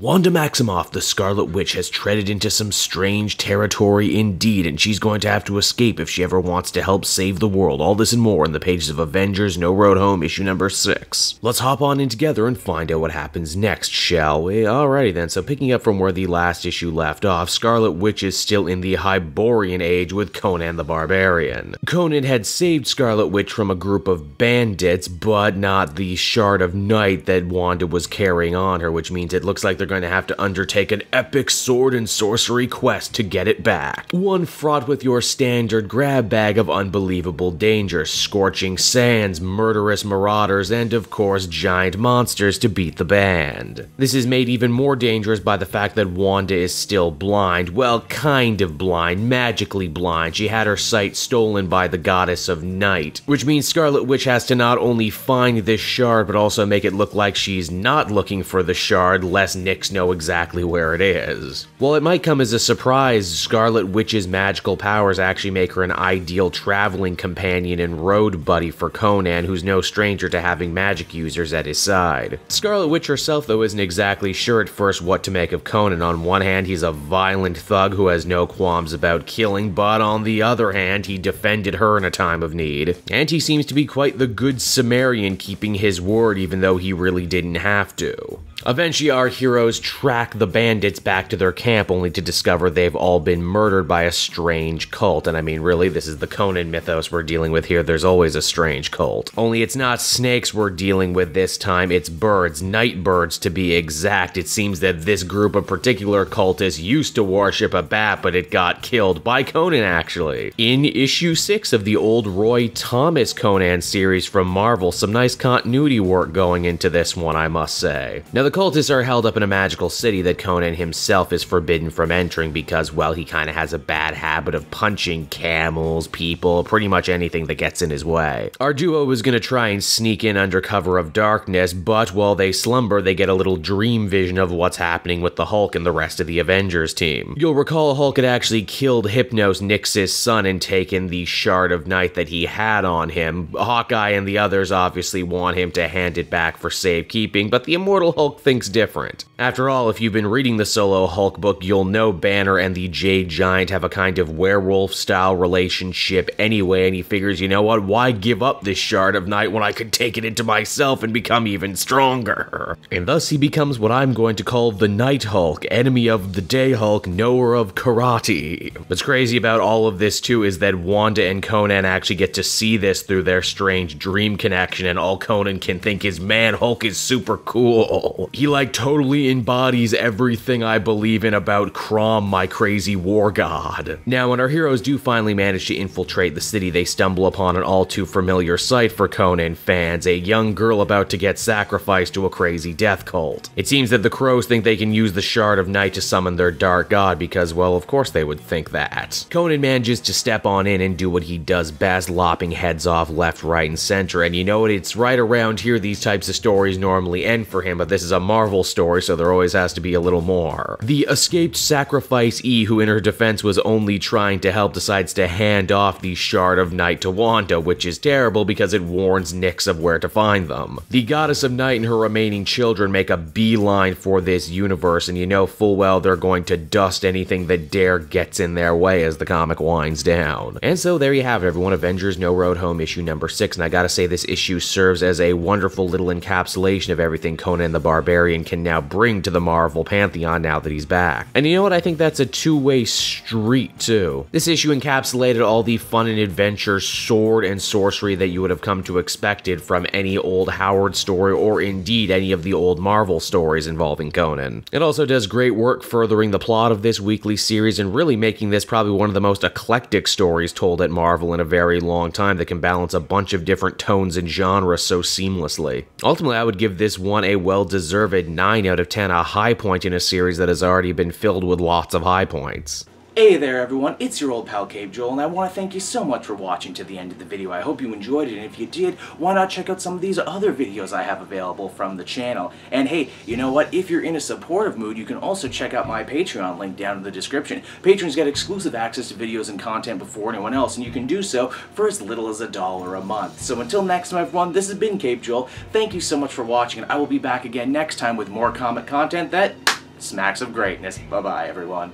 Wanda Maximoff, the Scarlet Witch, has treaded into some strange territory indeed, and she's going to have to escape if she ever wants to help save the world. All this and more in the pages of Avengers No Road Home, issue number 6. Let's hop on in together and find out what happens next, shall we? Alrighty then, so picking up from where the last issue left off, Scarlet Witch is still in the Hyborian Age with Conan the Barbarian. Conan had saved Scarlet Witch from a group of bandits, but not the Shard of Night that Wanda was carrying on her, which means it looks like they're going to have to undertake an epic sword and sorcery quest to get it back. One fraught with your standard grab bag of unbelievable danger, scorching sands, murderous marauders, and of course giant monsters to beat the band. This is made even more dangerous by the fact that Wanda is still blind. Well, kind of blind, magically blind. She had her sight stolen by the goddess of night, which means Scarlet Witch has to not only find this shard, but also make it look like she's not looking for the shard, lest Nyx know exactly where it is. While it might come as a surprise, Scarlet Witch's magical powers actually make her an ideal traveling companion and road buddy for Conan, who's no stranger to having magic users at his side. Scarlet Witch herself, though, isn't exactly sure at first what to make of Conan. On one hand, he's a violent thug who has no qualms about killing, but on the other hand, he defended her in a time of need. And he seems to be quite the good Samaritan, keeping his word even though he really didn't have to. Eventually, our heroes track the bandits back to their camp only to discover they've all been murdered by a strange cult. And I mean, really, this is the Conan mythos we're dealing with here. There's always a strange cult. Only it's not snakes we're dealing with this time, it's birds, night birds to be exact. It seems that this group of particular cultists used to worship a bat, but it got killed by Conan, actually. In issue 6 of the old Roy Thomas Conan series from Marvel, some nice continuity work going into this one, I must say. Now, the cultists are held up in a magical city that Conan himself is forbidden from entering because, well, he kind of has a bad habit of punching camels, people, pretty much anything that gets in his way. Our duo is going to try and sneak in under cover of darkness, but while they slumber, they get a little dream vision of what's happening with the Hulk and the rest of the Avengers team. You'll recall Hulk had actually killed Hypnos, Nyx's son, and taken the Shard of Night that he had on him. Hawkeye and the others obviously want him to hand it back for safekeeping, but the immortal Hulk thinks different. After all, if you've been reading the solo Hulk book, you'll know Banner and the Jade Giant have a kind of werewolf-style relationship anyway, and he figures, you know what, why give up this Shard of Night when I could take it into myself and become even stronger? And thus he becomes what I'm going to call the Night Hulk, enemy of the Day Hulk, knower of karate. What's crazy about all of this too is that Wanda and Conan actually get to see this through their strange dream connection, and all Conan can think is, man, Hulk is super cool. He like totally embodies everything I believe in about Crom, my crazy war god. Now, when our heroes do finally manage to infiltrate the city, they stumble upon an all too familiar sight for Conan fans, a young girl about to get sacrificed to a crazy death cult. It seems that the crows think they can use the Shard of Night to summon their dark god because, well, of course they would think that. Conan manages to step on in and do what he does best, lopping heads off left, right, and center, and you know what, it's right around here these types of stories normally end for him, but this is a Marvel story, so there always has to be a little more. The escaped Sacrifice E, who in her defense was only trying to help, decides to hand off the Shard of Night to Wanda, which is terrible because it warns Nyx of where to find them. The Goddess of Night and her remaining children make a beeline for this universe, and you know full well they're going to dust anything that dare gets in their way as the comic winds down. And so there you have it, everyone. Avengers No Road Home, issue number 6, and I gotta say this issue serves as a wonderful little encapsulation of everything Conan the Barbarian can now bring to the Marvel pantheon now that he's back. And you know what, I think that's a two-way street too. This issue encapsulated all the fun and adventure, sword and sorcery that you would have come to expected from any old Howard story or indeed any of the old Marvel stories involving Conan. It also does great work furthering the plot of this weekly series and really making this probably one of the most eclectic stories told at Marvel in a very long time that can balance a bunch of different tones and genres so seamlessly. Ultimately, I would give this one a well-deserved 9 out of 10, a high point in a series that has already been filled with lots of high points. Hey there everyone, it's your old pal Cave Joel, and I want to thank you so much for watching to the end of the video. I hope you enjoyed it, and if you did, why not check out some of these other videos I have available from the channel. And hey, you know what, if you're in a supportive mood, you can also check out my Patreon link down in the description. Patrons get exclusive access to videos and content before anyone else, and you can do so for as little as $1 a month. So until next time everyone, this has been Cave Joel. Thank you so much for watching, and I will be back again next time with more comic content that smacks of greatness. Bye-bye, everyone.